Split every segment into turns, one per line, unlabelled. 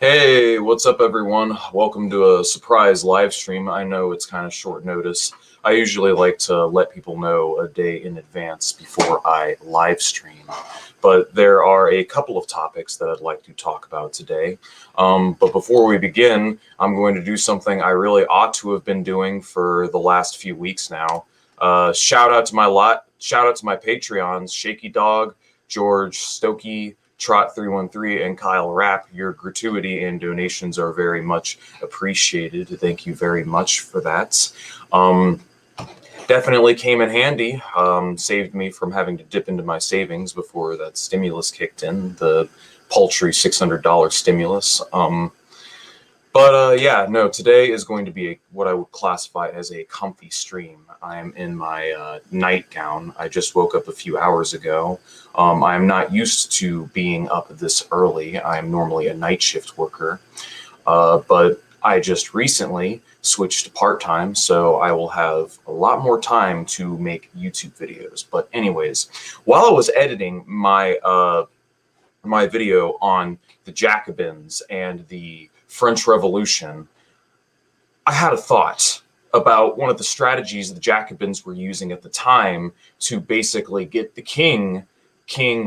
Hey, what's up, everyone? Welcome to a surprise live stream. I know it's kind of short notice. I usually like to let people know a day in advance before I live stream, but there are a couple of topics that I'd like to talk about today. But before we begin, I'm going to do something I really ought to have been doing for the last few weeks now. Shout out to my Patreons, Shaky Dog, George Stokey, Trot313, and Kyle Rapp. Your gratuity and donations are very much appreciated. Thank you very much for that. Definitely came in handy. Saved me from having to dip into my savings before that stimulus kicked in, the paltry $600 stimulus. Yeah, no, today is going to be what I would classify as a comfy stream. I am in my nightgown. I just woke up a few hours ago. I am not used to being up this early. I am normally a night shift worker, but I just recently switched to part-time, so I will have a lot more time to make YouTube videos. But anyways, while I was editing my my video on the Jacobins and the French Revolution, I had a thought about one of the strategies the Jacobins were using at the time to basically get the King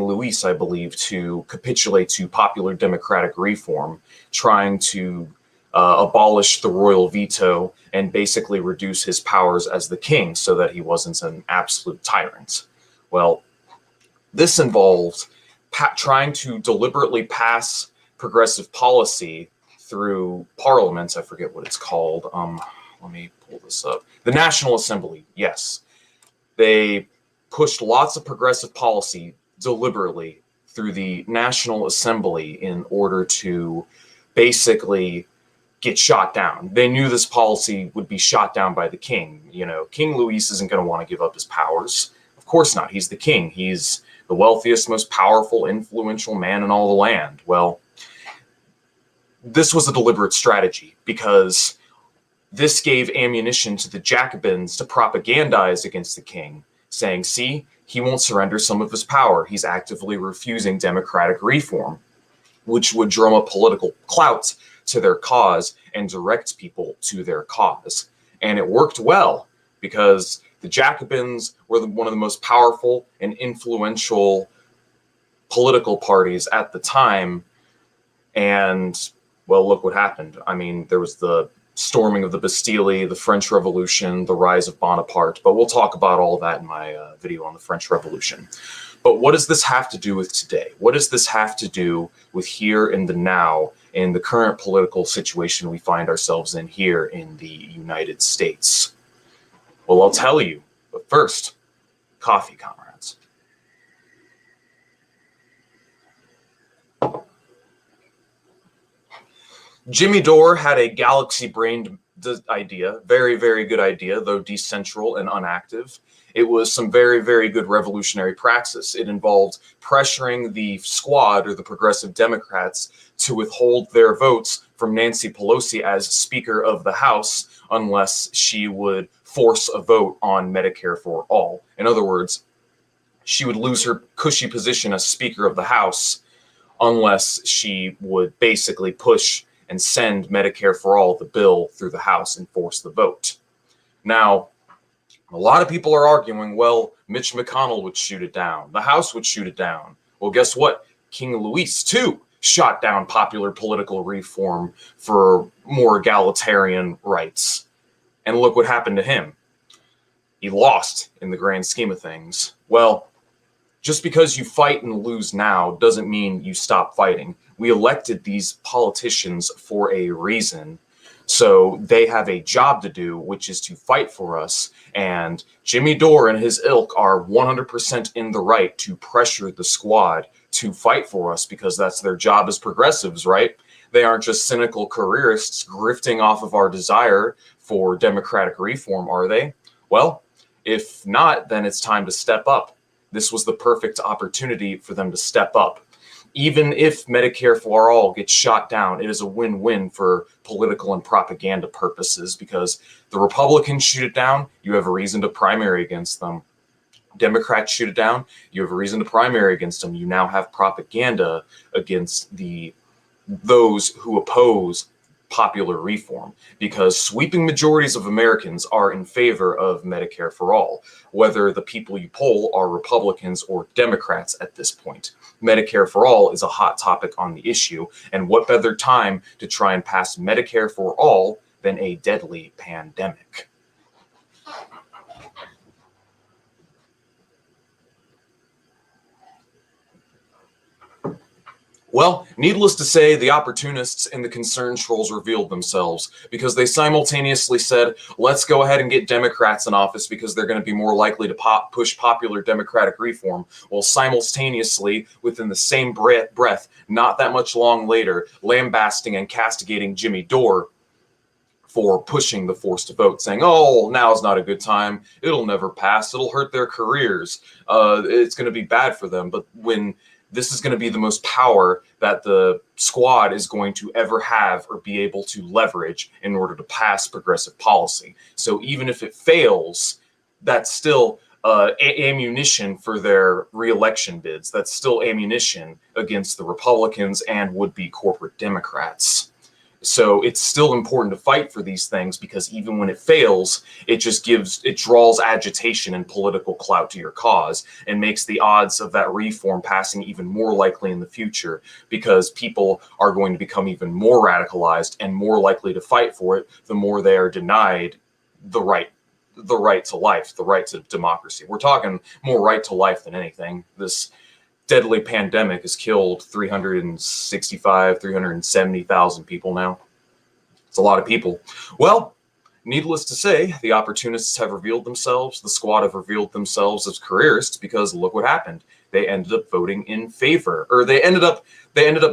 Louis, I believe, to capitulate to popular democratic reform, trying to abolish the royal veto and basically reduce his powers as the king so that he wasn't an absolute tyrant. Well, this involved trying to deliberately pass progressive policy through parliament. I forget what it's called. Let me pull this up. The National Assembly, yes. They pushed lots of progressive policy deliberately through the National Assembly in order to basically get shot down. They knew this policy would be shot down by the king. You know, King Louis isn't going to want to give up his powers. Of course not. He's the king. He's the wealthiest, most powerful, influential man in all the land. Well, this was a deliberate strategy because this gave ammunition to the Jacobins to propagandize against the king, saying, see, he won't surrender some of his power. He's actively refusing democratic reform, which would drum up political clout to their cause and direct people to their cause. And it worked well because the Jacobins were one of the most powerful and influential political parties at the time. And, well, look what happened. I mean, there was the storming of the Bastille, the French Revolution, the rise of Bonaparte, but we'll talk about all that in my video on the French Revolution. But what does this have to do with today? What does this have to do with here and the now in the current political situation we find ourselves in here in the United States? Well, I'll tell you, but first, coffee, comrades. Jimmy Dore had a galaxy-brained idea, very, very good idea, though decentral and unactive. It was some very, very good revolutionary praxis. It involved pressuring the squad, or the Progressive Democrats, to withhold their votes from Nancy Pelosi as Speaker of the House unless she would force a vote on Medicare for All. In other words, she would lose her cushy position as Speaker of the House unless she would basically push and send Medicare for All, the bill, through the House and force the vote. Now, a lot of people are arguing, well, Mitch McConnell would shoot it down. The House would shoot it down. Well, guess what? King Louis, too, shot down popular political reform for more egalitarian rights. And look what happened to him. He lost in the grand scheme of things. Well, just because you fight and lose now doesn't mean you stop fighting. We elected these politicians for a reason. So they have a job to do, which is to fight for us. And Jimmy Dore and his ilk are 100% in the right to pressure the squad to fight for us because that's their job as progressives, right? They aren't just cynical careerists grifting off of our desire for democratic reform, are they? Well, if not, then it's time to step up. This was the perfect opportunity for them to step up. Even if Medicare for All gets shot down, it is a win-win for political and propaganda purposes because the Republicans shoot it down, you have a reason to primary against them. Democrats shoot it down, you have a reason to primary against them. You now have propaganda against the those who oppose popular reform, because sweeping majorities of Americans are in favor of Medicare for all, whether the people you poll are Republicans or Democrats at this point. Medicare for all is a hot topic on the issue, and what better time to try and pass Medicare for all than a deadly pandemic? Well, needless to say, the opportunists and the concerned trolls revealed themselves because they simultaneously said, let's go ahead and get Democrats in office because they're going to be more likely to push popular democratic reform, while simultaneously, within the same breath, not that much long later, lambasting and castigating Jimmy Dore for pushing the force to vote, saying, oh, now's not a good time, it'll never pass, it'll hurt their careers, it's going to be bad for them. But when this is going to be the most power that the squad is going to ever have or be able to leverage in order to pass progressive policy. So even if it fails, that's still ammunition for their re-election bids. That's still ammunition against the Republicans and would-be corporate Democrats. So it's still important to fight for these things, because even when it fails, it draws agitation and political clout to your cause and makes the odds of that reform passing even more likely in the future, because people are going to become even more radicalized and more likely to fight for it the more they are denied the right to life, the right to democracy. We're talking more right to life than anything. This deadly pandemic has killed 370,000 people now. It's a lot of people. Well, needless to say, the opportunists have revealed themselves. The squad have revealed themselves as careerists, because look what happened. They ended up voting in favor, or they ended up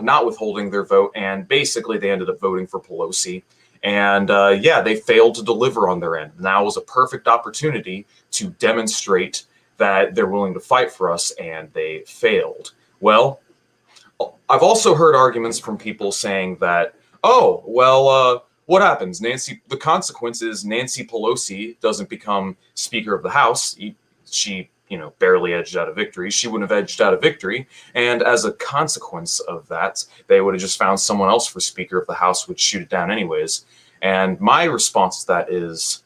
not withholding their vote, and basically they ended up voting for Pelosi. And they failed to deliver on their end. Now was a perfect opportunity to demonstrate that they're willing to fight for us, and they failed. Well, I've also heard arguments from people saying that, what happens? The consequence is Nancy Pelosi doesn't become Speaker of the House. She, barely edged out a victory. She wouldn't have edged out a victory. And as a consequence of that, they would have just found someone else for Speaker of the House, would shoot it down anyways. And my response to that is,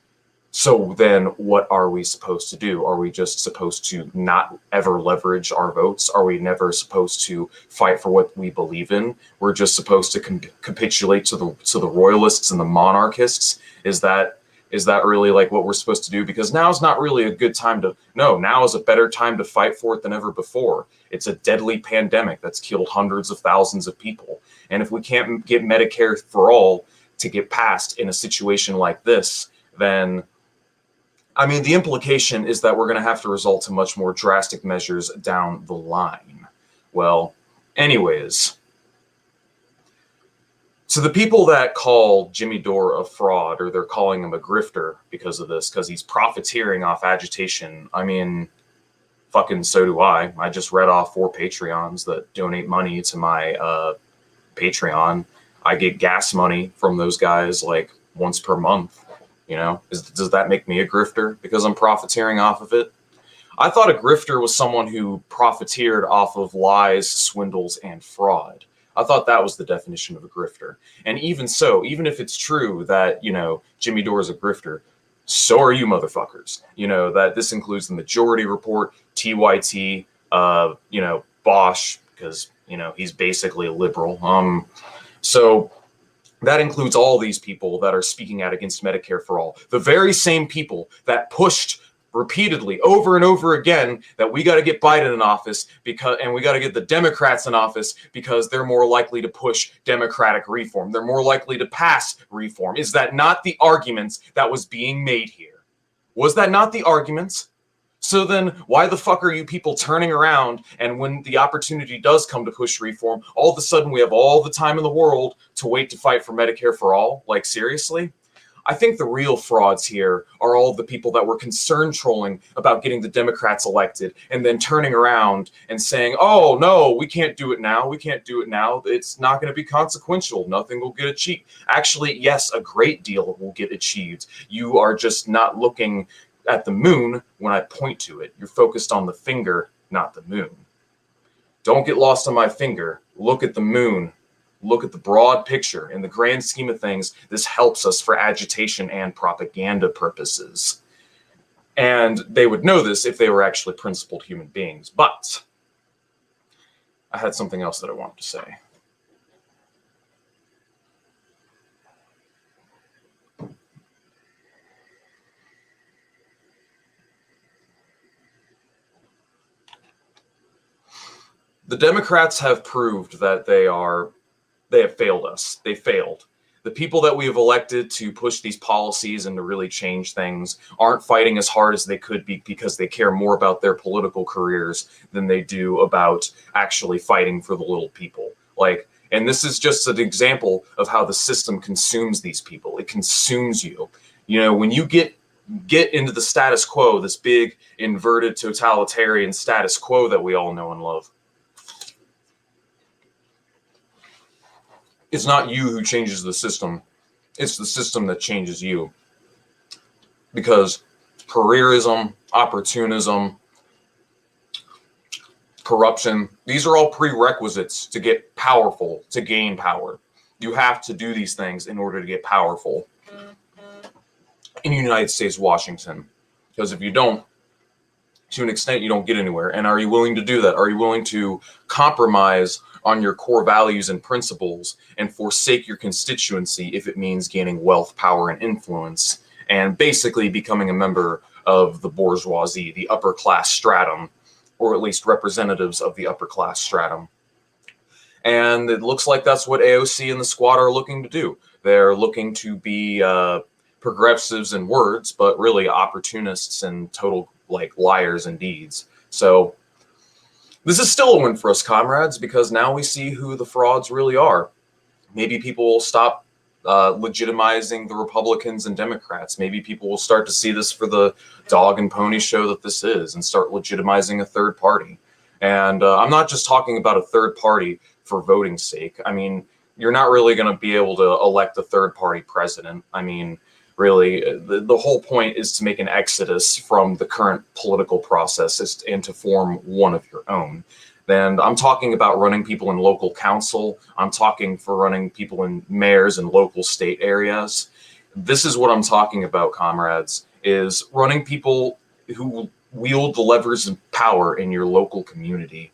so then what are we supposed to do? Are we just supposed to not ever leverage our votes? Are we never supposed to fight for what we believe in? We're just supposed to capitulate to the royalists and the monarchists? Is that really like what we're supposed to do? Because now is not really a good time now is a better time to fight for it than ever before. It's a deadly pandemic that's killed hundreds of thousands of people. And if we can't get Medicare for all to get passed in a situation like this, then the implication is that we're going to have to resort to much more drastic measures down the line. Well, anyways, so the people that call Jimmy Dore a fraud, or they're calling him a grifter because of this, because he's profiteering off agitation, fucking so do I. I just read off 4 Patreons that donate money to my Patreon. I get gas money from those guys like once per month. Does that make me a grifter because I'm profiteering off of it? I thought a grifter was someone who profiteered off of lies, swindles, and fraud. I thought that was the definition of a grifter. And even so, even if it's true that, Jimmy Dore is a grifter, so are you motherfuckers. That this includes the Majority Report, TYT, Bosch, because, he's basically a liberal. So that includes all these people that are speaking out against Medicare for all. The very same people that pushed repeatedly over and over again that we got to get Biden in office and we got to get the Democrats in office because they're more likely to push democratic reform. They're more likely to pass reform. Is that not the arguments that was being made here? Was that not the arguments? So then why the fuck are you people turning around, and when the opportunity does come to push reform, all of a sudden we have all the time in the world to wait to fight for Medicare for all? Like, seriously? I think the real frauds here are all the people that were concerned trolling about getting the Democrats elected and then turning around and saying, oh, no, we can't do it now. We can't do it now. It's not going to be consequential. Nothing will get achieved. Actually, yes, a great deal will get achieved. You are just not looking at the moon when I point to it. You're focused on the finger, not the moon. Don't get lost on my finger. Look at the moon. look at the broad picture. In the grand scheme of things, this helps us for agitation and propaganda purposes. And they would know this if they were actually principled human beings. But I had something else that I wanted to say. The Democrats have proved that they have failed us. They failed. The people that we have elected to push these policies and to really change things aren't fighting as hard as they could be because they care more about their political careers than they do about actually fighting for the little people. And this is just an example of how the system consumes these people. It consumes you. When you get into the status quo, this big inverted totalitarian status quo that we all know and love, it's not you who changes the system. It's the system that changes you. Because careerism, opportunism, corruption, these are all prerequisites to get powerful, to gain power. You have to do these things in order to get powerful in the United States, Washington. Because if you don't, to an extent, you don't get anywhere. And are you willing to do that? Are you willing to compromise on your core values and principles and forsake your constituency if it means gaining wealth, power, and influence, and basically becoming a member of the bourgeoisie, the upper class stratum, or at least representatives of the upper class stratum? And it looks like that's what AOC and the squad are looking to do. They're looking to be progressives in words, but really opportunists and total liars in deeds. So this is still a win for us, comrades, because now we see who the frauds really are. Maybe people will stop legitimizing the Republicans and Democrats. Maybe people will start to see this for the dog and pony show that this is and start legitimizing a third party. And I'm not just talking about a third party for voting's sake. I mean, you're not really going to be able to elect a third party president. I mean, really, the whole point is to make an exodus from the current political process and to form one of your own. And I'm talking about running people in local council. I'm talking for running people in mayors and local state areas. This is what I'm talking about, comrades, is running people who wield the levers of power in your local community.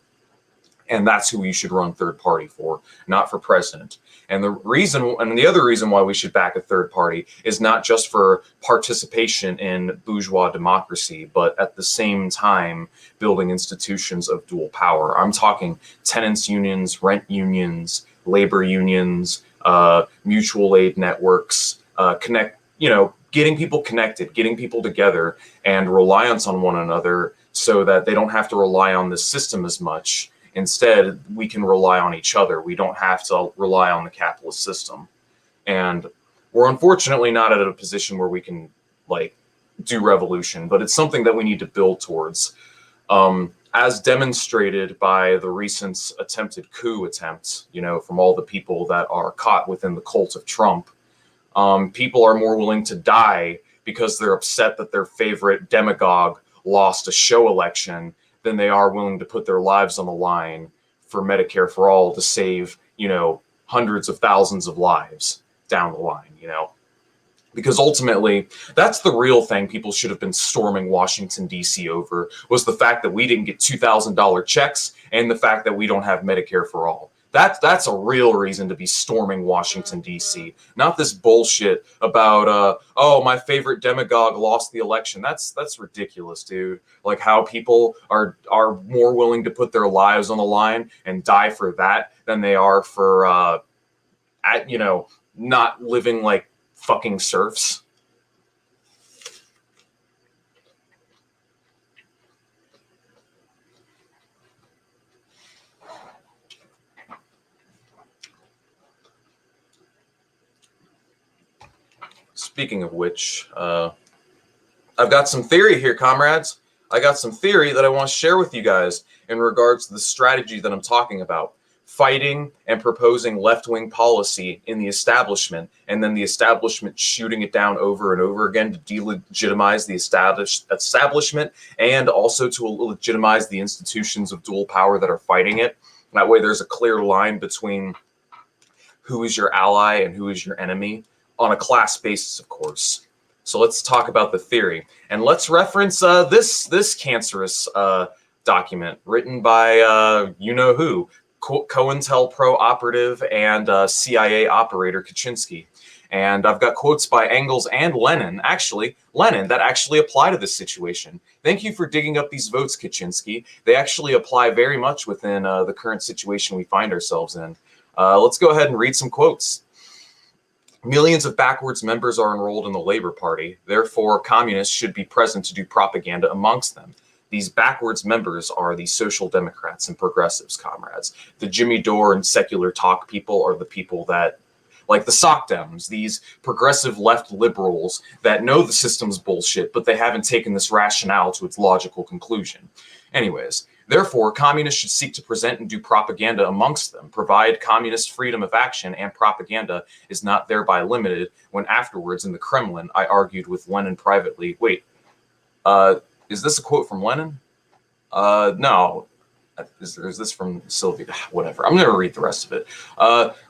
And that's who you should run third party for, not for president. And the other reason why we should back a third party is not just for participation in bourgeois democracy, but at the same time, building institutions of dual power. I'm talking tenants unions, rent unions, labor unions, mutual aid networks, getting people connected, getting people together, and reliance on one another so that they don't have to rely on the system as much. Instead, we can rely on each other. We don't have to rely on the capitalist system. And we're unfortunately not at a position where we can do revolution, but it's something that we need to build towards. As demonstrated by the recent attempted coup attempt, from all the people that are caught within the cult of Trump, people are more willing to die because they're upset that their favorite demagogue lost a show election than they are willing to put their lives on the line for Medicare for all to save, hundreds of thousands of lives down the line, Because ultimately, that's the real thing people should have been storming Washington, D.C. over, was the fact that we didn't get $2,000 checks and the fact that we don't have Medicare for all. That's a real reason to be storming Washington, D.C., not this bullshit about, my favorite demagogue lost the election. That's ridiculous, dude. How people are more willing to put their lives on the line and die for that than they are for, not living like fucking serfs. Speaking of which, I've got some theory here, comrades. I got some theory that I want to share with you guys in regards to the strategy that I'm talking about. Fighting and proposing left-wing policy in the establishment, and then the establishment shooting it down over and over again to delegitimize the establishment and also to legitimize the institutions of dual power that are fighting it. That way there's a clear line between who is your ally and who is your enemy on a class basis, of course. So let's talk about the theory, and let's reference this cancerous document written by you know who, COINTELPRO operative and CIA operator Kaczynski. And I've got quotes by Engels and Lenin, that actually apply to this situation. Thank you for digging up these votes, Kaczynski. They actually apply very much within the current situation we find ourselves in. Let's go ahead and read some quotes. Millions of backwards members are enrolled in the Labor Party. Therefore, communists should be present to do propaganda amongst them. These backwards members are the social democrats and progressives, comrades. The Jimmy Dore and secular talk people are the people that, like the sock dems, these progressive left liberals that know the system's bullshit, but they haven't taken this rationale to its logical conclusion. Anyways, therefore, communists should seek to present and do propaganda amongst them, provide communist freedom of action, and propaganda is not thereby limited, when afterwards in the Kremlin, I argued with Lenin privately. Wait, is this a quote from Lenin? No. Is this from Sylvia? Whatever. I'm going to read the rest of it.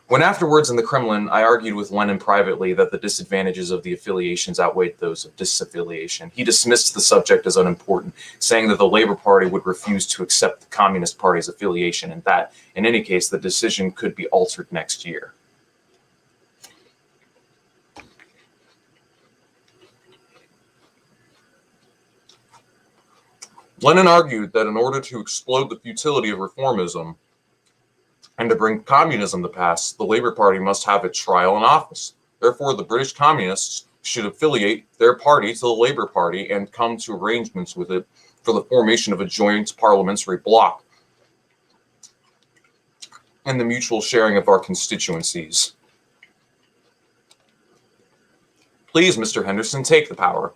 When afterwards in the Kremlin, I argued with Lenin privately that the disadvantages of the affiliations outweighed those of disaffiliation. He dismissed the subject as unimportant, saying that the Labor Party would refuse to accept the Communist Party's affiliation and that, in any case, the decision could be altered next year. Lenin argued that in order to explode the futility of reformism and to bring communism to pass, the Labour Party must have its trial in office. Therefore, the British communists should affiliate their party to the Labour Party and come to arrangements with it for the formation of a joint parliamentary bloc and the mutual sharing of our constituencies. Please, Mr. Henderson, take the power.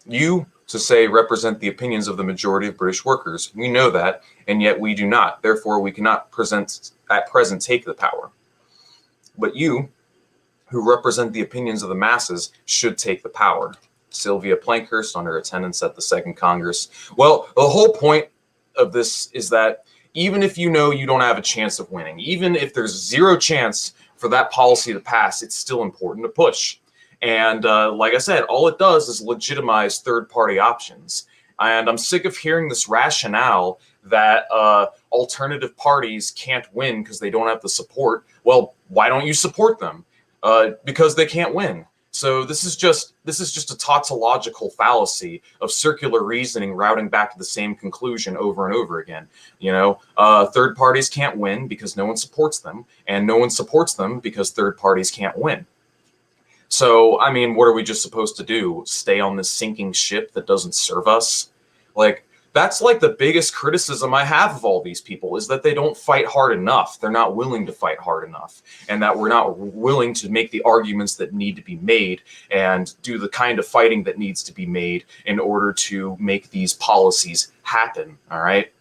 You, to say, represent the opinions of the majority of British workers. We know that, and yet we do not. Therefore, we cannot at present take the power. But you, who represent the opinions of the masses, should take the power. Sylvia Plankhurst on her attendance at the Second Congress. Well, the whole point of this is that even if you know you don't have a chance of winning, even if there's zero chance for that policy to pass, it's still important to push. And like I said, all it does is legitimize third-party options. And I'm sick of hearing this rationale that alternative parties can't win because they don't have the support. Well, why don't you support them? Because they can't win. So this is just a tautological fallacy of circular reasoning routing back to the same conclusion over and over again. You know, third parties can't win because no one supports them, and no one supports them because third parties can't win. So, I mean, what are we just supposed to do? Stay on this sinking ship that doesn't serve us? Like, that's like the biggest criticism I have of all these people, is that they don't fight hard enough. They're not willing to fight hard enough, and that we're not willing to make the arguments that need to be made and do the kind of fighting that needs to be made in order to make these policies happen, all right?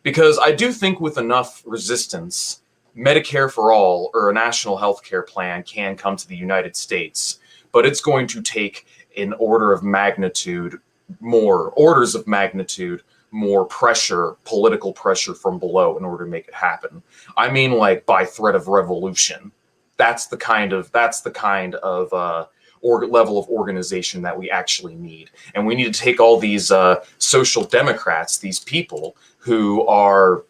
Because I do think with enough resistance, Medicare for all or a national health care plan can come to the United States, but it's going to take an orders of magnitude more pressure, political pressure from below in order to make it happen. I mean, like by threat of revolution. That's the kind of level of organization that we actually need. And we need to take all these social democrats, these people who are,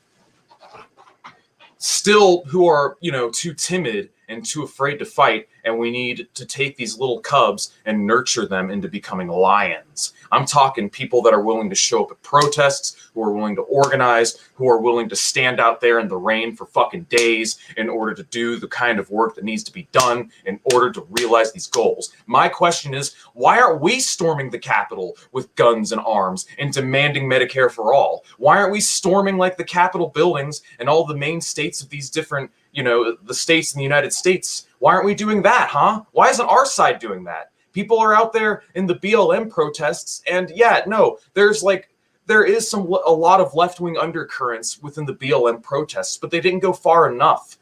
you know, too timid and too afraid to fight, and we need to take these little cubs and nurture them into becoming lions. I'm talking people that are willing to show up at protests, who are willing to organize, who are willing to stand out there in the rain for fucking days in order to do the kind of work that needs to be done in order to realize these goals. My question is, why aren't we storming the Capitol with guns and arms and demanding Medicare for all? Why aren't we storming like the Capitol buildings and all the main states of these different, you know, the states in the United States? Why aren't we doing that, huh? Why isn't our side doing that? People are out there in the BLM protests, and yeah, no, there is a lot of left-wing undercurrents within the BLM protests, but they didn't go far enough.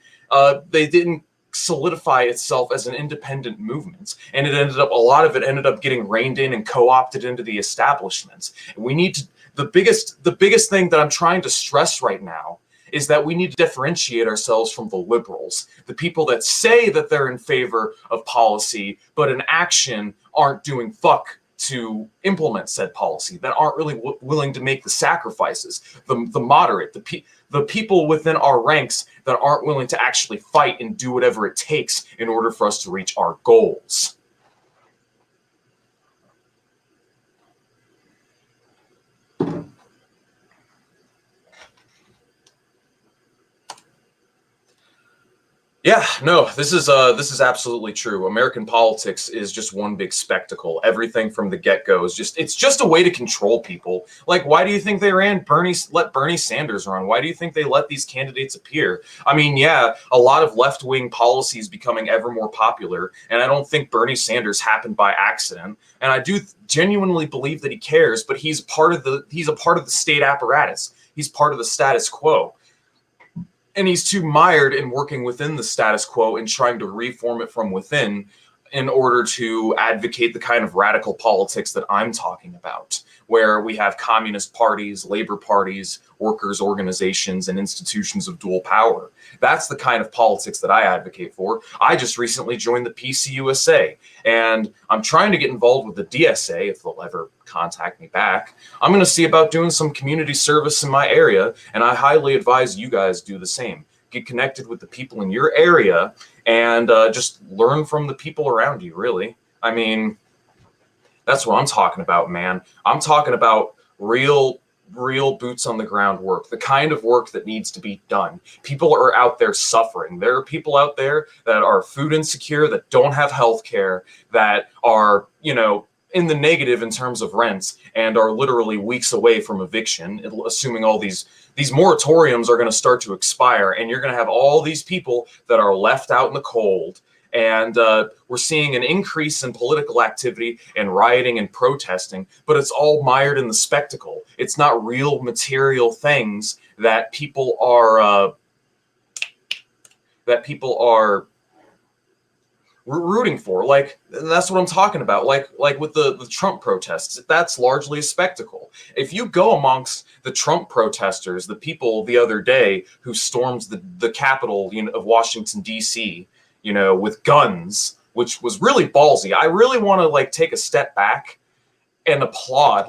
They didn't solidify itself as an independent movement, and a lot of it ended up getting reined in and co-opted into the establishment. And we need to, the biggest thing that I'm trying to stress right now is that we need to differentiate ourselves from the liberals, the people that say that they're in favor of policy, but in action aren't doing fuck to implement said policy, that aren't really willing to make the sacrifices, the moderate, the people within our ranks that aren't willing to actually fight and do whatever it takes in order for us to reach our goals. Yeah, no, this is absolutely true. American politics is just one big spectacle. Everything from the get-go is it's just a way to control people. Like, why do you think they let Bernie Sanders run? Why do you think they let these candidates appear? I mean, yeah, a lot of left-wing policies becoming ever more popular, and I don't think Bernie Sanders happened by accident. And I do genuinely believe that he cares, but he's a part of the state apparatus. He's part of the status quo. And he's too mired in working within the status quo and trying to reform it from within in order to advocate the kind of radical politics that I'm talking about, where we have communist parties, labor parties, workers' organizations, and institutions of dual power. That's the kind of politics that I advocate for. I just recently joined the PCUSA, and I'm trying to get involved with the DSA if they'll ever contact me back. I'm going to see about doing some community service in my area, and I highly advise you guys do the same. Get connected with the people in your area and just learn from the people around you, really. I mean, that's what I'm talking about, man. I'm talking about real boots on the ground work, the kind of work that needs to be done. People are out there suffering. There are people out there that are food insecure, that don't have health care, that are, in the negative in terms of rents and are literally weeks away from eviction, assuming all these moratoriums are going to start to expire, and you're going to have all these people that are left out in the cold. And we're seeing an increase in political activity and rioting and protesting, but it's all mired in the spectacle. It's not real material things that people are rooting for. Like, that's what I'm talking about. Like with the Trump protests, that's largely a spectacle. If you go amongst the Trump protesters, the people the other day who stormed the Capitol, of Washington, D.C., with guns, which was really ballsy. I really want to take a step back and applaud,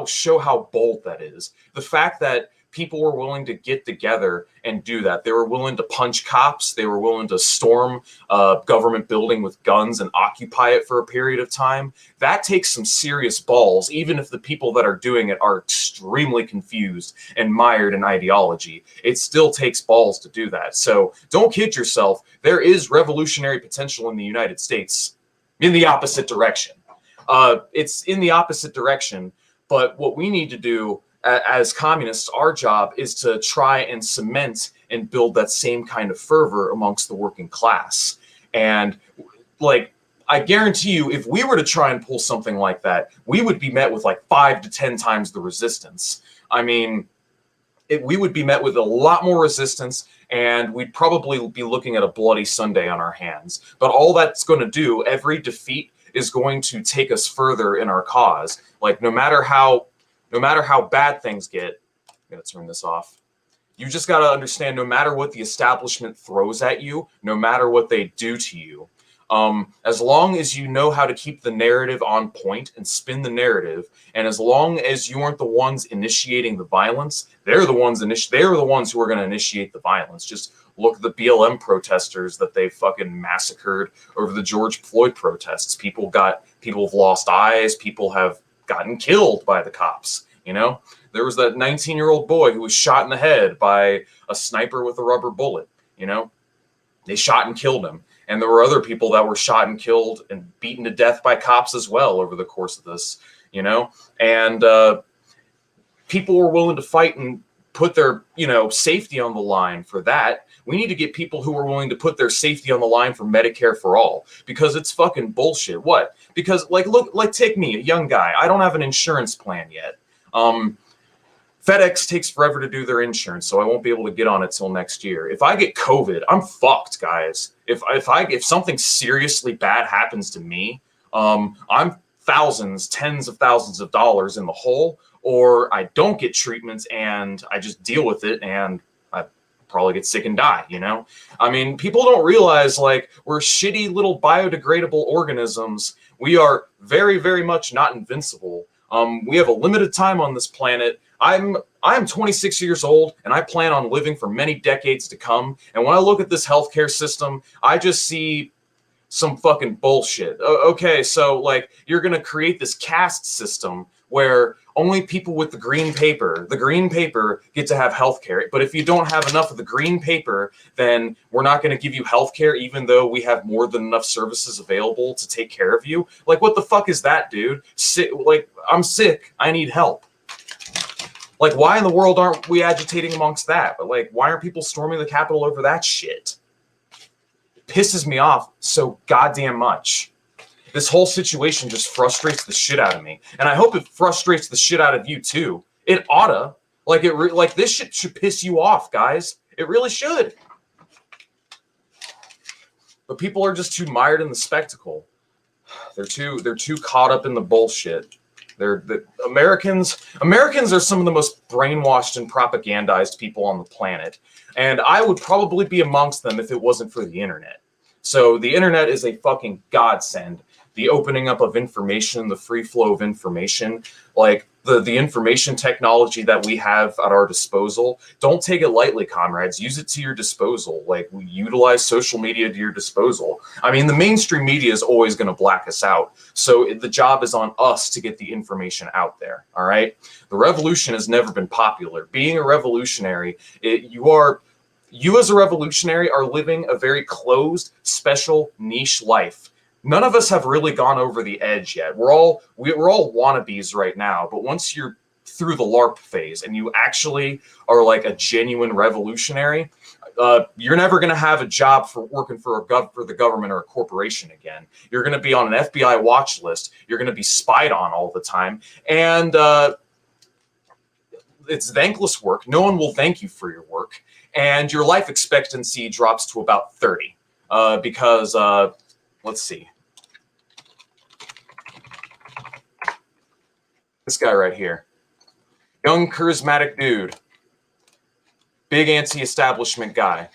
show how bold that is. The fact that people were willing to get together and do that. They were willing to punch cops. They were willing to storm a government building with guns and occupy it for a period of time. That takes some serious balls, even if the people that are doing it are extremely confused and mired in ideology. It still takes balls to do that. So don't kid yourself. There is revolutionary potential in the United States in the opposite direction. It's in the opposite direction, but what we need to do as communists, our job is to try and cement and build that same kind of fervor amongst the working class. And I guarantee you, if we were to try and pull something like that, we would be met with 5 to 10 times the resistance. I mean, we would be met with a lot more resistance, and we'd probably be looking at a bloody Sunday on our hands. But all that's going to do, every defeat is going to take us further in our cause. No matter how bad things get, I'm going to turn this off. You just got to understand, no matter what the establishment throws at you, no matter what they do to you, as long as you know how to keep the narrative on point and spin the narrative, and as long as you aren't the ones initiating the violence, they're the ones who are going to initiate the violence. Just look at the BLM protesters that they fucking massacred over the George Floyd protests. People have lost eyes. People have gotten killed by the cops. There was that 19-year-old boy who was shot in the head by a sniper with a rubber bullet. They shot and killed him. And there were other people that were shot and killed and beaten to death by cops as well over the course of this, and people were willing to fight and put their, safety on the line for that. We need to get people who are willing to put their safety on the line for Medicare for all, because it's fucking bullshit. What? Because take me, a young guy. I don't have an insurance plan yet. FedEx takes forever to do their insurance, so I won't be able to get on it till next year. If I get COVID, I'm fucked, guys. If something seriously bad happens to me, I'm tens of thousands of dollars in the hole, or I don't get treatment and I just deal with it and probably get sick and die, you know? I mean, people don't realize, like, we're shitty little biodegradable organisms. We are very, very much not invincible. We have a limited time on this planet. I'm 26 years old, and I plan on living for many decades to come. And when I look at this healthcare system, I just see some fucking bullshit. Okay, so like you're gonna create this caste system where only people with the green paper get to have healthcare. But if you don't have enough of the green paper, then we're not going to give you healthcare, even though we have more than enough services available to take care of you. Like, what the fuck is that, dude? Like, I'm sick. I need help. Like, why in the world aren't we agitating amongst that? But like, why aren't people storming the Capitol over that shit? It pisses me off so goddamn much. This whole situation just frustrates the shit out of me, and I hope it frustrates the shit out of you too. It oughta. Like this shit should piss you off, guys. It really should. But people are just too mired in the spectacle. They're too caught up in the bullshit. Americans are some of the most brainwashed and propagandized people on the planet, and I would probably be amongst them if it wasn't for the internet. So the internet is a fucking godsend. The opening up of information, the free flow of information, like the information technology that we have at our disposal. Don't take it lightly, comrades. Use it to your disposal. Like, we utilize social media to your disposal. I mean, the mainstream media is always going to black us out. So the job is on us to get the information out there. All right. The revolution has never been popular. Being a revolutionary, you as a revolutionary are living a very closed, special, niche life. None of us have really gone over the edge yet. We're all wannabes right now, but once you're through the LARP phase and you actually are like a genuine revolutionary, you're never going to have a job for working for the government or a corporation again. You're going to be on an FBI watch list. You're going to be spied on all the time, and it's thankless work. No one will thank you for your work, and your life expectancy drops to about 30 because let's see. This guy right here. Young, charismatic dude. Big anti-establishment guy.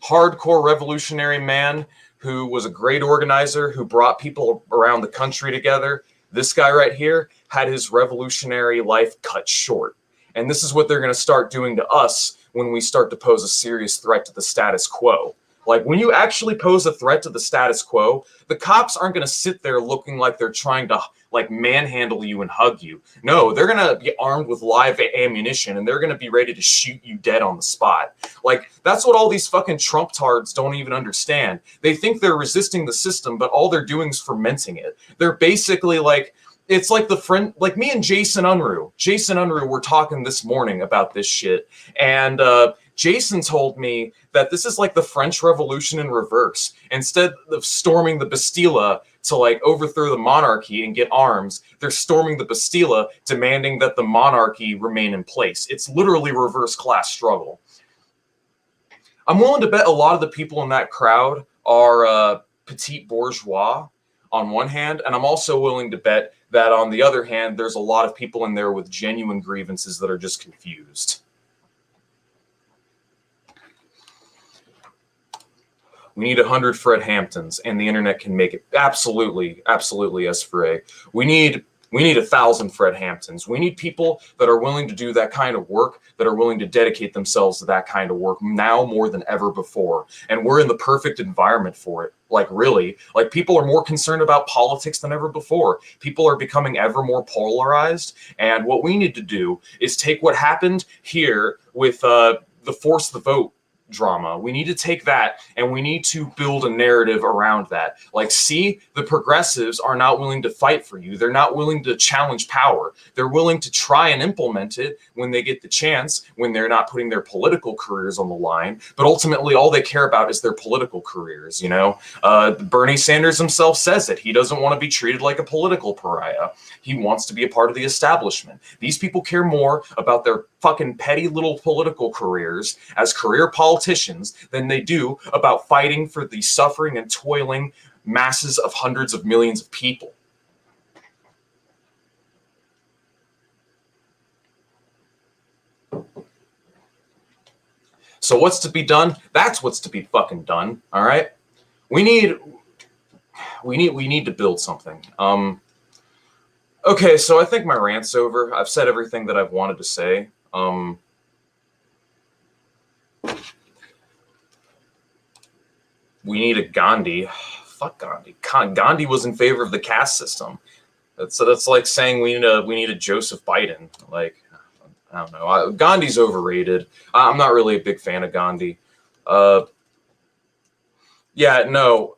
Hardcore revolutionary man who was a great organizer, who brought people around the country together. This guy right here had his revolutionary life cut short. And this is what they're going to start doing to us when we start to pose a serious threat to the status quo. Like, when you actually pose a threat to the status quo, the cops aren't going to sit there looking like they're trying to, like, manhandle you and hug you. No, they're going to be armed with live ammunition, and they're going to be ready to shoot you dead on the spot. Like, that's what all these fucking Trump-tards don't even understand. They think they're resisting the system, but all they're doing is fermenting it. They're basically like, it's like like me and Jason Unruh were talking this morning about this shit, and Jason told me that this is like the French Revolution in reverse. Instead of storming the Bastille to like overthrow the monarchy and get arms, they're storming the Bastille, demanding that the monarchy remain in place. It's literally reverse class struggle. I'm willing to bet a lot of the people in that crowd are petite bourgeois on one hand, and I'm also willing to bet that on the other hand, there's a lot of people in there with genuine grievances that are just confused. We need 100 Fred Hamptons, and the internet can make it. Absolutely, absolutely, yes, for A. We need 1,000 Fred Hamptons. We need people that are willing to do that kind of work, that are willing to dedicate themselves to that kind of work now more than ever before. And we're in the perfect environment for it. Like, really, like, people are more concerned about politics than ever before. People are becoming ever more polarized. And what we need to do is take what happened here with the Force the Vote drama. We need to take that and we need to build a narrative around that. Like, see, the progressives are not willing to fight for you. They're not willing to challenge power. They're willing to try and implement it when they get the chance, when they're not putting their political careers on the line. But ultimately, all they care about is their political careers, you know? Bernie Sanders himself says it. He doesn't want to be treated like a political pariah. He wants to be a part of the establishment. These people care more about their fucking petty little political careers as career politicians than they do about fighting for the suffering and toiling masses of hundreds of millions of people. So what's to be done? That's what's to be fucking done. All right. We need to build something. Okay, so I think my rant's over. I've said everything that I've wanted to say. We need a Gandhi. Fuck Gandhi. Gandhi was in favor of the caste system. That's like saying we need a Joseph Biden. Like, I don't know. Gandhi's overrated. I'm not really a big fan of Gandhi. Yeah, no.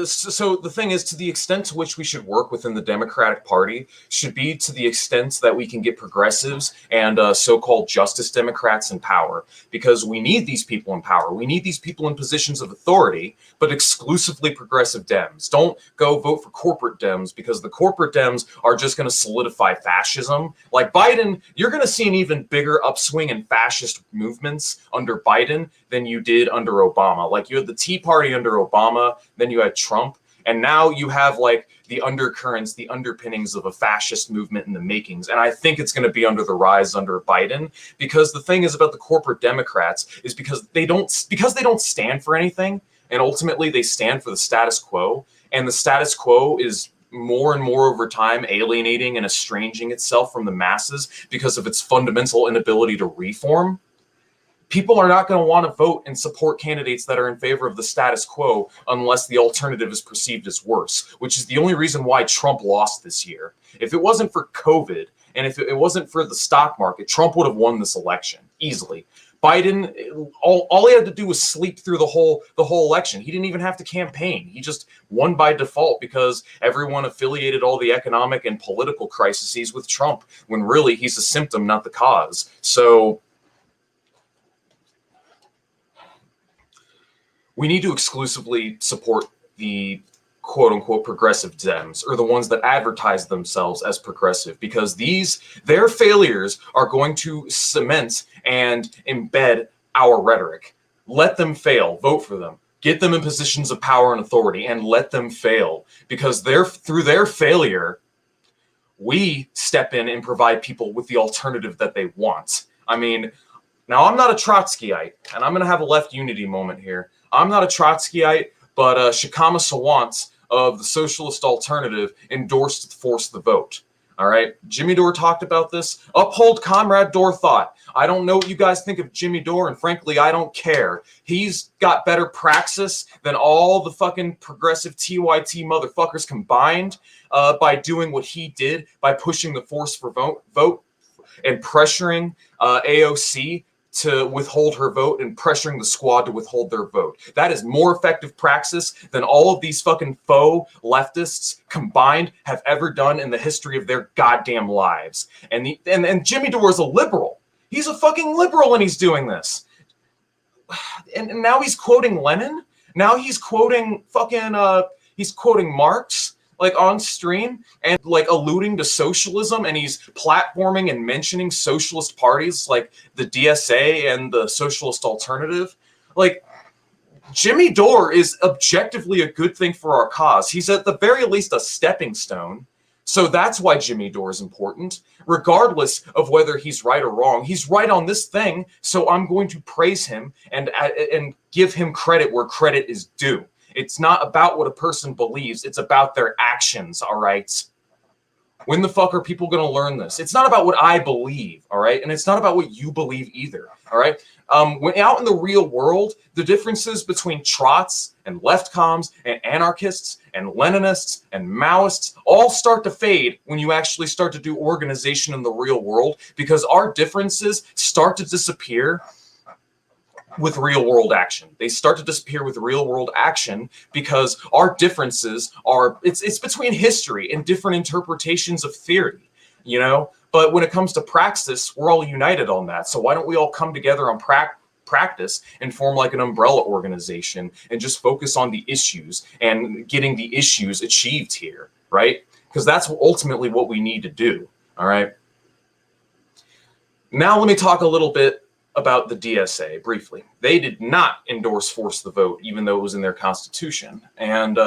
So the thing is, to the extent to which we should work within the Democratic Party should be to the extent that we can get progressives and so-called justice Democrats in power, because we need these people in power. We need these people in positions of authority, but exclusively progressive Dems. Don't go vote for corporate Dems, because the corporate Dems are just going to solidify fascism. Like Biden, you're going to see an even bigger upswing in fascist movements under Biden than you did under Obama. Like, you had the Tea Party under Obama, then you had Trump, and now you have like the undercurrents, the underpinnings of a fascist movement in the makings. And I think it's going to be under the rise under Biden, because the thing is about the corporate Democrats is because they don't stand for anything, and ultimately they stand for the status quo, and the status quo is more and more over time alienating and estranging itself from the masses because of its fundamental inability to reform. People are not going to want to vote and support candidates that are in favor of the status quo unless the alternative is perceived as worse, which is the only reason why Trump lost this year. If it wasn't for COVID and if it wasn't for the stock market, Trump would have won this election easily. Biden, all he had to do was sleep through the whole election. He didn't even have to campaign. He just won by default because everyone affiliated all the economic and political crises with Trump, when really he's a symptom, not the cause. So we need to exclusively support the quote-unquote progressive Dems, or the ones that advertise themselves as progressive, because their failures are going to cement and embed our rhetoric. Let them fail. Vote for them. Get them in positions of power and authority, and let them fail, because through their failure, we step in and provide people with the alternative that they want. I mean, now I'm not a Trotskyite, and I'm going to have a left unity moment here. I'm not a Trotskyite, but Shikama Sawant of the Socialist Alternative endorsed Force the Vote. All right, Jimmy Dore talked about this. Uphold Comrade Dore thought. I don't know what you guys think of Jimmy Dore, and frankly, I don't care. He's got better praxis than all the fucking progressive TYT motherfuckers combined by doing what he did, by pushing the Force for vote and pressuring AOC to withhold her vote and pressuring the squad to withhold their vote. That is more effective praxis than all of these fucking faux leftists combined have ever done in the history of their goddamn lives. And Jimmy Dore is a liberal. He's a fucking liberal, and he's doing this. And now he's quoting Lenin. Now he's quoting he's quoting Marx, like on stream, and like alluding to socialism, and he's platforming and mentioning socialist parties like the DSA and the Socialist Alternative. Like, Jimmy Dore is objectively a good thing for our cause. He's at the very least a stepping stone. So that's why Jimmy Dore is important, regardless of whether he's right or wrong. He's right on this thing, so I'm going to praise him and give him credit where credit is due. It's not about what a person believes. It's about their actions, all right? When the fuck are people going to learn this? It's not about what I believe, all right? And it's not about what you believe either, all right? When out in the real world, the differences between trots and left comms and anarchists and Leninists and Maoists all start to fade when you actually start to do organization in the real world, because our differences start to disappear with real world action. They start to disappear with real world action because our differences are, it's between history and different interpretations of theory, you know? But when it comes to praxis, we're all united on that. So why don't we all come together on practice and form like an umbrella organization and just focus on the issues and getting the issues achieved here, right? Because that's ultimately what we need to do, all right? Now let me talk a little bit about the DSA briefly. They did not endorse Force the Vote, even though it was in their constitution. And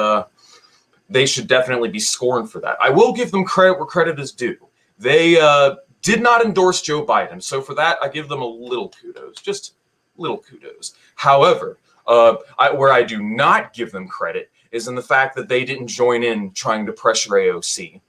they should definitely be scorned for that. I will give them credit where credit is due. They did not endorse Joe Biden. So for that, I give them a little kudos. Just little kudos. However, where I do not give them credit is in the fact that they didn't join in trying to pressure AOC.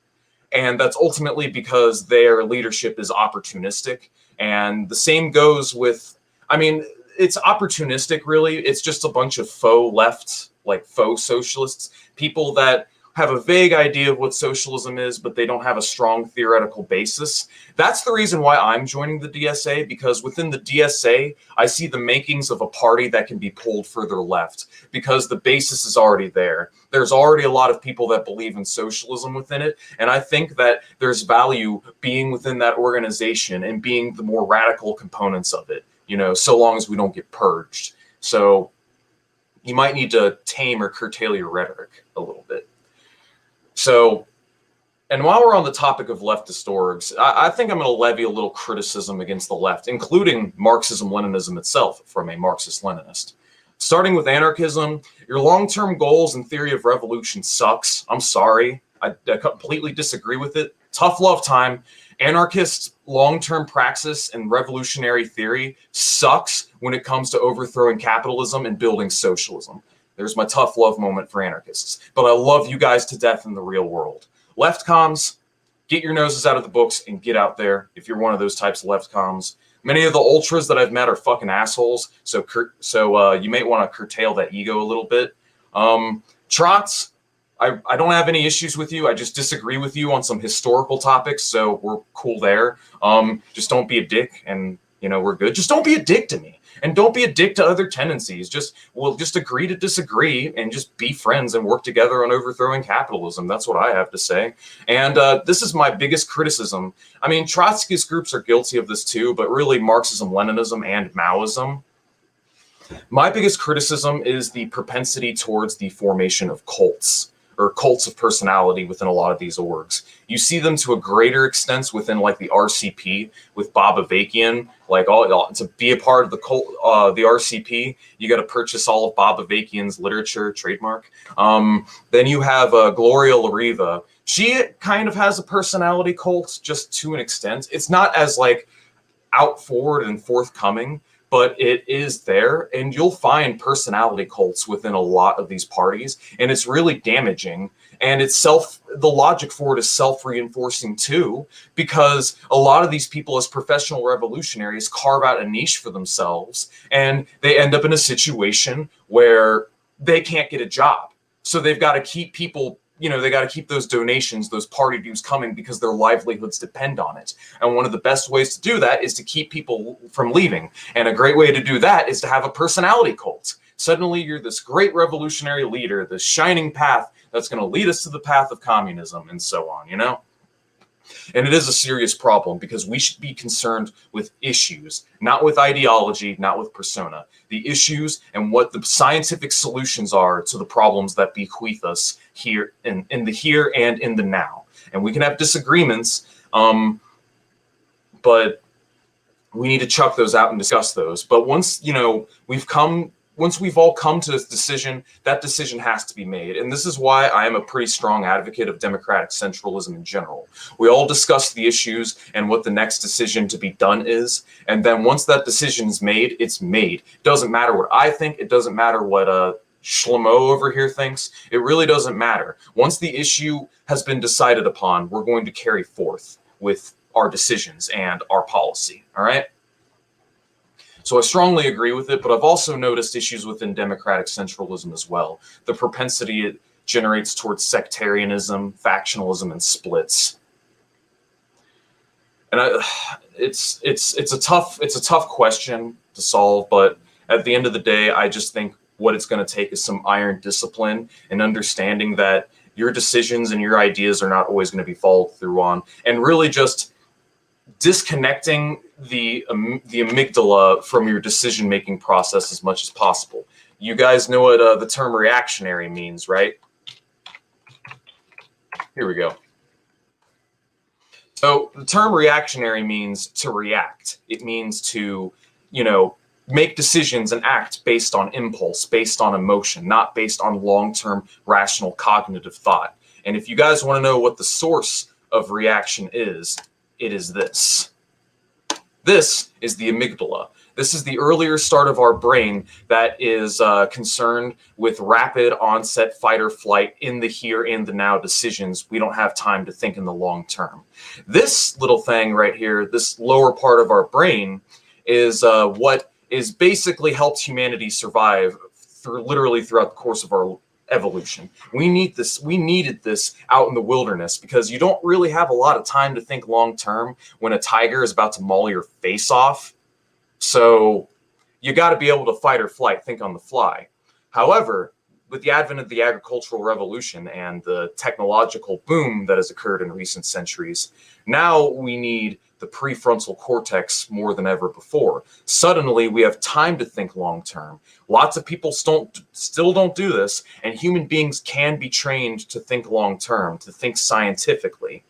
And that's ultimately because their leadership is opportunistic. And the same goes with, I mean, it's opportunistic, really. It's just a bunch of faux left, like faux socialists, people that have a vague idea of what socialism is, but they don't have a strong theoretical basis. That's the reason why I'm joining the DSA, because within the DSA, I see the makings of a party that can be pulled further left, because the basis is already there. There's already a lot of people that believe in socialism within it, and I think that there's value being within that organization and being the more radical components of it, you know, so long as we don't get purged. So you might need to tame or curtail your rhetoric a little bit. So, and while we're on the topic of leftist orgs, I think I'm going to levy a little criticism against the left, including Marxism-Leninism itself from a Marxist-Leninist. Starting with anarchism, your long-term goals and theory of revolution sucks. I'm sorry. I completely disagree with it. Tough love time. Anarchist long-term praxis and revolutionary theory sucks when it comes to overthrowing capitalism and building socialism. There's my tough love moment for anarchists. But I love you guys to death in the real world. Left comms, get your noses out of the books and get out there if you're one of those types of left comms. Many of the ultras that I've met are fucking assholes, so you may want to curtail that ego a little bit. Trots, I don't have any issues with you. I just disagree with you on some historical topics, so we're cool there. Just don't be a dick, and you know we're good. Just don't be a dick to me. And don't be a dick to other tendencies. Just agree to disagree and just be friends and work together on overthrowing capitalism. That's what I have to say. And this is my biggest criticism. I mean, Trotskyist groups are guilty of this too, but really Marxism, Leninism, and Maoism. My biggest criticism is the propensity towards the formation of cults, or cults of personality within a lot of these orgs. You see them to a greater extent within like the RCP with Bob Avakian. Like to be a part of the cult, the RCP, you got to purchase all of Bob Avakian's literature, trademark. Then you have Gloria Lariva. She kind of has a personality cult, just to an extent. It's not as like out forward and forthcoming, but it is there, and you'll find personality cults within a lot of these parties, and it's really damaging. And it's the logic for it is self-reinforcing too, because a lot of these people as professional revolutionaries carve out a niche for themselves, and they end up in a situation where they can't get a job. So they've got to keep people, you know, they got to keep those donations, those party dues coming because their livelihoods depend on it. And one of the best ways to do that is to keep people from leaving. And a great way to do that is to have a personality cult. Suddenly you're this great revolutionary leader, this shining path that's going to lead us to the path of communism and so on, you know? And it is a serious problem because we should be concerned with issues, not with ideology, not with persona. The issues and what the scientific solutions are to the problems that bequeath us here in the here and in the now. And we can have disagreements, but we need to chuck those out and discuss those. But once, you know, once we've all come to this decision, that decision has to be made. And this is why I am a pretty strong advocate of democratic centralism in general. We all discuss the issues and what the next decision to be done is. And then once that decision is made, it's made. It doesn't matter what I think. It doesn't matter what Shlomo over here thinks. It really doesn't matter. Once the issue has been decided upon, we're going to carry forth with our decisions and our policy. All right? So I strongly agree with it, but I've also noticed issues within democratic centralism as well. The propensity it generates towards sectarianism, factionalism, and splits. And it's a tough question to solve, but at the end of the day, I just think what it's going to take is some iron discipline and understanding that your decisions and your ideas are not always going to be followed through on, and really just disconnecting the amygdala from your decision-making process as much as possible. You guys know what the term reactionary means, right? Here we go. So the term reactionary means to react. It means to, you know, make decisions and act based on impulse, based on emotion, not based on long-term rational cognitive thought. And if you guys want to know what the source of reaction is, it is this. This is the amygdala. This is the earlier start of our brain that is concerned with rapid onset fight or flight in the here and the now decisions. We don't have time to think in the long term. This little thing right here, this lower part of our brain, is what is basically helps humanity survive literally throughout the course of our evolution. We needed this out in the wilderness because you don't really have a lot of time to think long term when a tiger is about to maul your face off. So you got to be able to fight or flight, think on the fly. However, with the advent of the agricultural revolution and the technological boom that has occurred in recent centuries, now we need the prefrontal cortex more than ever before. Suddenly, we have time to think long term. Lots of people still don't do this, and human beings can be trained to think long term, to think scientifically.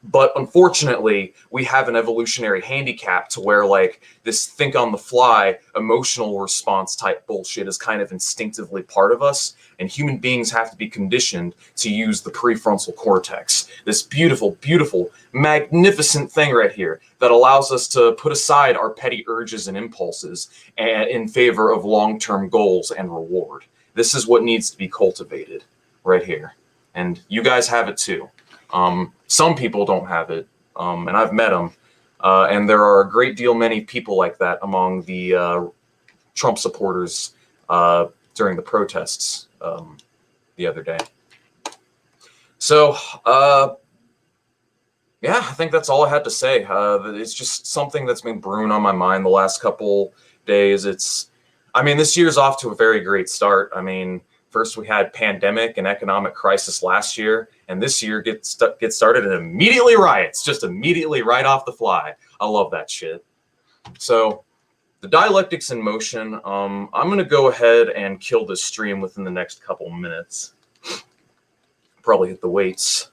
But unfortunately, we have an evolutionary handicap to where like this think on the fly emotional response type bullshit is kind of instinctively part of us, and human beings have to be conditioned to use the prefrontal cortex, this beautiful, beautiful, magnificent thing right here that allows us to put aside our petty urges and impulses in favor of long-term goals and reward. This is what needs to be cultivated right here, and you guys have it too. Some people don't have it, and I've met them, and there are a great deal many people like that among the Trump supporters during the protests the other day. So, yeah, I think that's all I had to say. It's just something that's been brewing on my mind the last couple days. I mean, this year's off to a very great start. I mean, first we had pandemic and economic crisis last year, and this year gets started and immediately riots, just immediately right off the fly. I love that shit. So the dialectic's in motion. I'm going to go ahead and kill this stream within the next couple minutes. Probably hit the weights.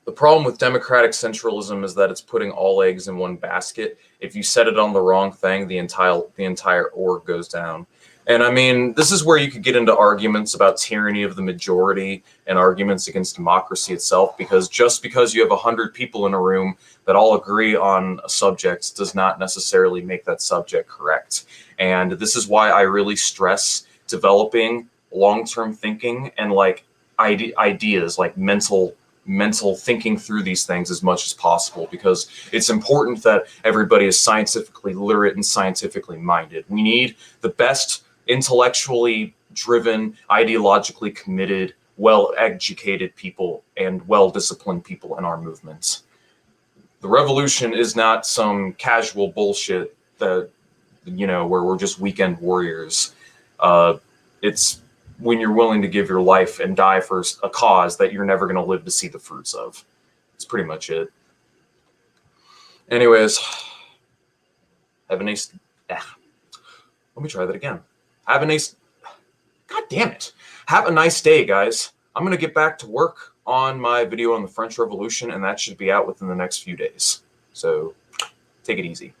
The problem with democratic centralism is that it's putting all eggs in one basket. If you set it on the wrong thing, the entire org goes down. And I mean, this is where you could get into arguments about tyranny of the majority and arguments against democracy itself, because just because you have 100 people in a room that all agree on a subject does not necessarily make that subject correct. And this is why I really stress developing long-term thinking and like ideas, like mental thinking through these things as much as possible, because it's important that everybody is scientifically literate and scientifically minded. We need the best intellectually driven, ideologically committed, well-educated people and well-disciplined people in our movements. The revolution is not some casual bullshit that, you know, where we're just weekend warriors. It's when you're willing to give your life and die for a cause that you're never going to live to see the fruits of. It's pretty much it. Anyways, have a nice... Let me try that again. Have a nice... God damn it. Have a nice day, guys. I'm going to get back to work on my video on the French Revolution, and that should be out within the next few days. So, take it easy.